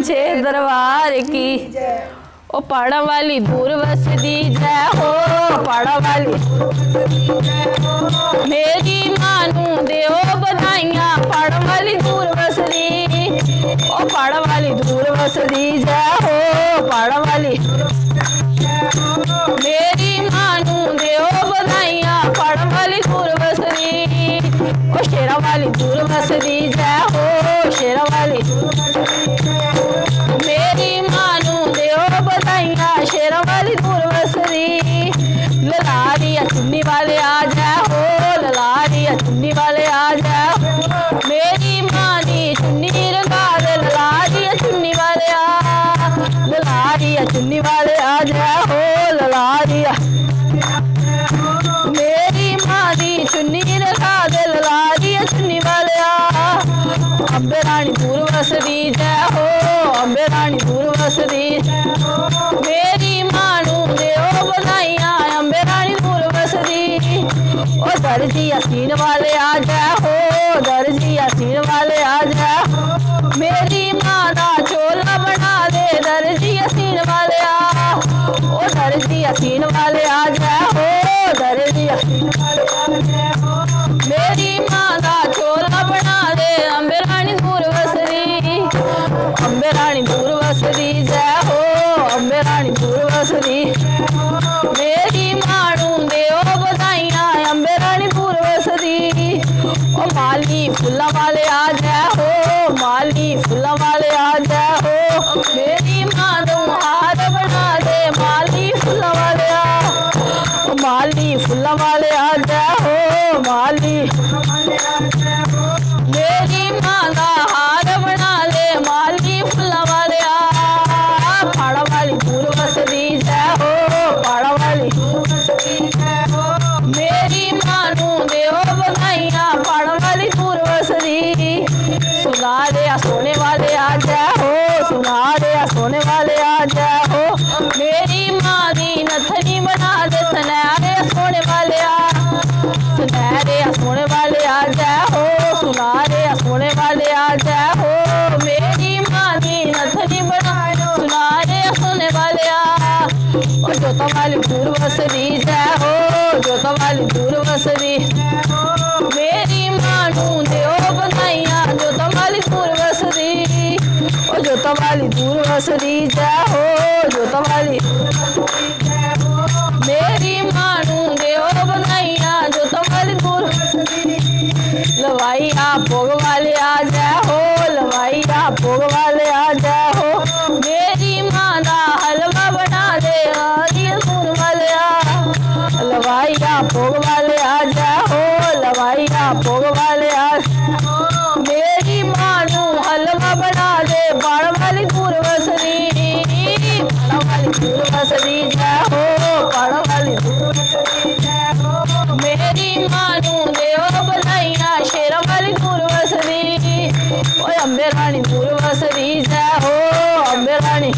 सांचे दरबार की। ओ पहाड़ा वाली दूर बसदी जय हो, पहाड़ा वाली मेरी मानू देओ बधाइयां, पहाड़ा वाली दूर बसदी। ओ पहाड़ा वाली दूर बसदी जय हो, पहाड़ा वाली मेरी मानू देओ बधाइयां, पहाड़ा वाली दूर बसदी। ओ शेरा वाली दूर बसदी जय हो, शेरा वाली मेरी मानू देओ बधाइयां, शेरा वाली दूर बसदी। ललारिया चुन्नी वाले आ जय हो, ललारिया चुन्नी वाले आ जय, मेरी मानी चुन्नी रंगा दे, ललारिया चुन्नी वाले आ, ललारिया चुन्नी वाले आ जय हो, ललारिया मेरी मानी चुन्नी रंगा दे, ललारिया चुन्नी वाले आ। अम्बे रानी दूर बसदी जय हो, अम्बे रानी दूर बसदी, मेरी मानू देओ बधाइयां, अम्बे रानी दूर बसदी। ओ दर्जी यासीन वाले आ जय हो, दर्जी यासीन वाले आ जय, मेरी माँ दा चोला बना दे, दर्जी यासीन वाले आ। ओ दर्जी यासीन वाले आ जय हो, दर्जी यासीन वाले आ जय हो, मेरी माँ दा चोला बना दे, अम्बे रानी दूर बसदी, अम्बे रानी दूर बसदी जय हो, अम्बे रानी दूर बसदी, मेरी मानू देओ बधाइयां, अम्बे रानी दूर बसदी। ओ माली फुल्ला वाले आ जय हो, माली फुल्ला वाले आ जय हो, मेरी माँ दो हार बना दे, माली फुल्ला वाले आ, माली फुल्ला वाले आ जय हो, माली मेरी माँ का हार बना दे, माली फुल्ला वाले आ। पहाड़ा वाली दूर बसदी जय हो, पहाड़ा वाली मेरी मानू देओ बधाइयां, पहाड़ा वाली दूर बसदी। सुना दे सोने वाले आ जय हो, सुना दे सोने वाले आ जय हो, मेरी माँ दी नथनी बना दे, सुनहरे सोने वाले आ, सुनहरे सोने वाले आ जय हो, सुनहरे सोने वाले आ जय हो, मेरी माँ दी नथनी बना दे, सुनहरे सोने वाले आ। और जोता वाली दूर बसदी जय हो, जोता वाली दूर बसदी, मेरी मानू देओ बधाइयां, जोता वाली दूर बसदी। और जोता वाली दूर बसदी जय हो, जोता वाली मेरी मानू देओ बधाइयां, जोता वाली दूर लवाई आ भोग वाले आ जय हो, लवाई आ भोग वाले आ जय हो, मेरी माँ दा हलवा बना दे, दूर वाले आ, लवाई आ भोग वाले आ जय हो, लवाई आ भोग वाले आ, मेरी मानू हलवा बना दे, बाड़ वाली दूर बसदी, बाड़ वाली दूर बसदी जय हो, बाड़ वाली दूर बसदी जय हो, मेरी मानू देओ बधाइयां, शेरा वाली दूर बसदी। ओए अम्बे रानी दूर बसदी जय हो, अम्बे रानी